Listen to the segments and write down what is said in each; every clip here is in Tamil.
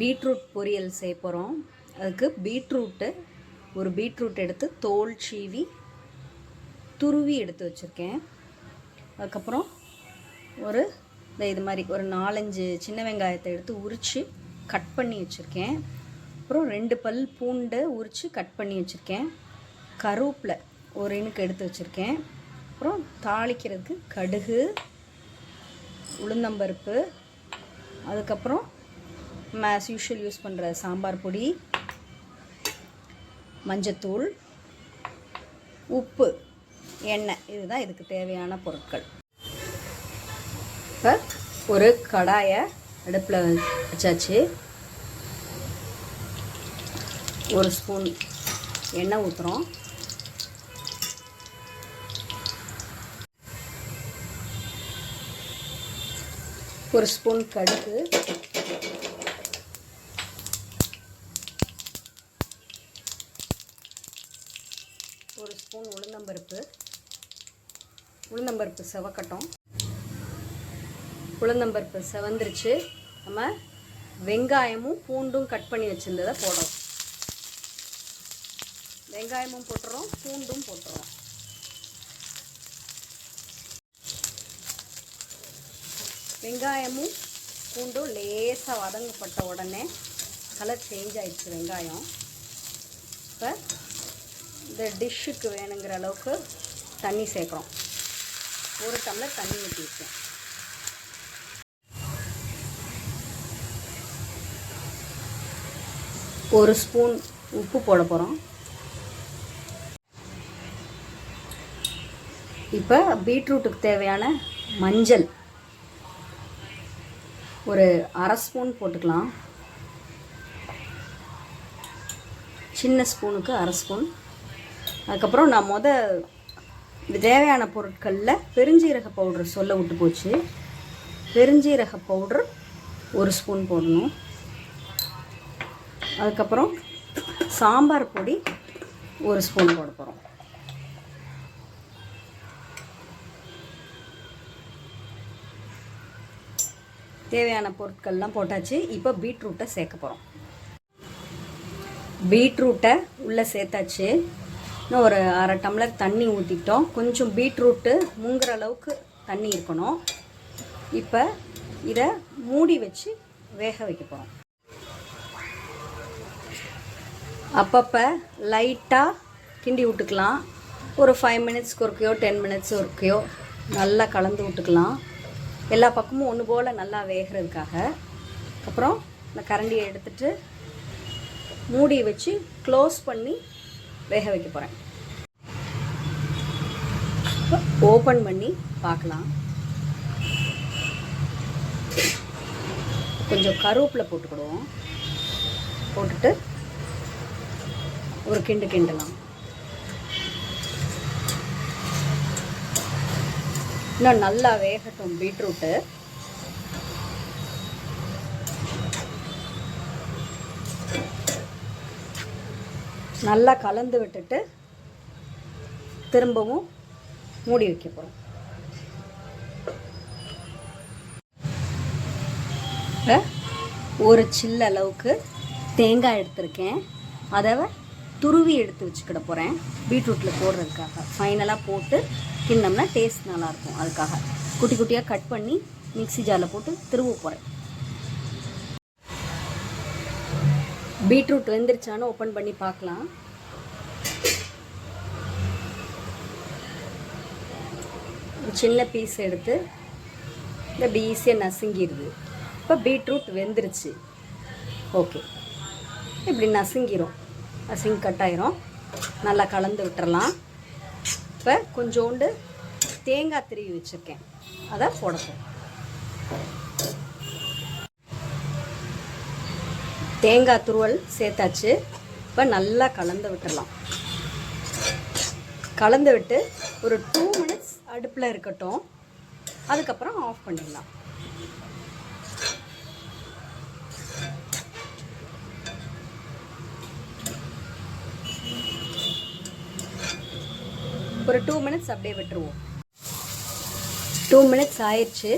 பீட்ரூட் பொரியல் செய்ய போகிறோம். அதுக்கு ஒரு பீட்ரூட் எடுத்து தோல் சீவி துருவி எடுத்து வச்சுருக்கேன். அதுக்கப்புறம் இது மாதிரி ஒரு 4-5 சின்ன வெங்காயத்தை எடுத்து உரித்து கட் பண்ணி வச்சுருக்கேன். அப்புறம் 2 பல் பூண்டை உரித்து கட் பண்ணி வச்சுருக்கேன். கருவேப்பிலை ஒரு இனுக்கு எடுத்து வச்சுருக்கேன். அப்புறம் தாளிக்கிறதுக்கு கடுகு, உளுந்தம்பருப்பு, அதுக்கப்புறம் நம்ம ஆஸ் யூஷுவல் யூஸ் பண்ணுற சாம்பார் பொடி, மஞ்சத்தூள், உப்பு, எண்ணெய், இதுதான் இதுக்கு தேவையான பொருட்கள். இப்போ ஒரு கடாயை அடுப்பில் வச்சாச்சு. 1 ஸ்பூன் எண்ணெய் ஊற்றுறோம். ஒரு ஸ்பூன் கடுகு, ஒரு ஸ்பூன் உளுந்தம்பருப்பு செவக்கட்டும். உளுந்தம்பருப்பு செவந்துருச்சு. நம்ம வெங்காயமும் பூண்டும் கட் பண்ணி வச்சுருந்ததை போடுறோம். வெங்காயமும் போட்டுறோம், பூண்டும் போட்டுறோம். வெங்காயமும் பூண்டும் லேசாக வதங்கப்பட்ட உடனே கலர் சேஞ்ச் ஆகிடுச்சு வெங்காயம். இப்போ இந்த டிஷ்ஷுக்கு வேணுங்கிற அளவுக்கு தண்ணி சேர்க்குறோம். 1 டம்ளர் தண்ணி ஊற்றிருக்கேன். ஒரு ஸ்பூன் உப்பு போட போகிறோம். இப்போ பீட்ரூட்டுக்கு தேவையான மஞ்சள் ஒரு 1/2 ஸ்பூன் போட்டுக்கலாம். சின்ன ஸ்பூனுக்கு 1/2 ஸ்பூன். அதுக்கப்புறம் நான் தேவையான பொருட்களில் பெருஞ்சீரக பவுடர் சொல்ல விட்டு போச்சு. பெருஞ்சீரக பவுடர் 1 ஸ்பூன் போடணும். அதுக்கப்புறம் சாம்பார் பொடி 1 ஸ்பூன் போட போகிறோம். தேவையான பொருட்கள்லாம் போட்டாச்சு. இப்போ பீட்ரூட்டை சேர்க்க போகிறோம். பீட்ரூட்டை உள்ளே சேர்த்தாச்சு. இன்னும் ஒரு 1/2 டம்ளர் தண்ணி ஊற்றிக்கிட்டோம். கொஞ்சம் பீட்ரூட்டு முங்குற அளவுக்கு தண்ணி இருக்கணும். இப்போ இதை மூடி வச்சு வேக வைக்க போகிறோம். அப்பப்போ லைட்டாக கிண்டி விட்டுக்கலாம். ஒரு 5 மினிட்ஸ்க்கு ஒருக்கையோ 10 மினிட்ஸ் ஒருக்கையோ நல்லா கலந்து விட்டுக்கலாம். எல்லா பக்கமும் ஒன்று போல் நல்லா வேகிறதுக்காக. அப்புறம் இந்த கரண்டியை எடுத்துகிட்டு மூடி வச்சு க்ளோஸ் பண்ணி வேக வைக்க போகிறேன். ஓப்பன் பண்ணி பார்க்கலாம். கொஞ்சம் கருவேப்பிலை போட்டுக்கிடுவோம். போட்டுட்டு ஒரு கிண்டலாம். இன்னும் நல்லா வேகட்டும் பீட்ரூட்டு. நல்லா கலந்து விட்டுட்டு திரும்பவும் மூடி வைக்க போகிறோம். ஒரு சில்ல அளவுக்கு தேங்காய் எடுத்திருக்கேன். அதை துருவி எடுத்து வச்சுக்கிட போகிறேன். பீட்ரூட்டில் போடுறதுக்காக ஃபைனலாக போட்டு கிண்ணம்னா டேஸ்ட் நல்லாயிருக்கும். அதுக்காக குட்டி குட்டியாக கட் பண்ணி மிக்ஸி ஜாரில் போட்டு திருவ போகிறேன். பீட்ரூட் வெந்துருச்சான்னு ஓப்பன் பண்ணி பார்க்கலாம். ஒரு சின்ன பீஸ் எடுத்து இப்படி ஈஸியாக நசுங்கிடுது. இப்போ பீட்ரூட் வெந்துருச்சு. ஓகே, இப்படி நசுங்கி கட் ஆயிரும். நல்லா கலந்து விட்டுறலாம். இப்போ கொஞ்சோண்டு தேங்காய் திருவி வச்சுருக்கேன், அதை போடப்போம். தேங்காய் துருவல் சேர்த்தாச்சு. இப்போ நல்லா கலந்து விட்டுடலாம். கலந்து விட்டு ஒரு 2 மினிட்ஸ் அடுப்பில் இருக்கட்டும். அதுக்கப்புறம் ஆஃப் பண்ணிடலாம். ஒரு 2 மினிட்ஸ் அப்படியே விட்டுருவோம். 2 மினிட்ஸ் ஆயிடுச்சு.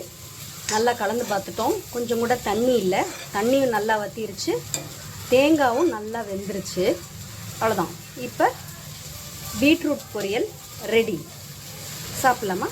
நல்லா கலந்து பார்த்துட்டோம். கொஞ்சம் கூட தண்ணி இல்லை, தண்ணியும் நல்லா வற்றிருச்சு, தேங்காயும் நல்லா வெந்துருச்சு. அவ்வளோதான். இப்போ பீட்ரூட் பொரியல் ரெடி. சாப்பிட்லாமா?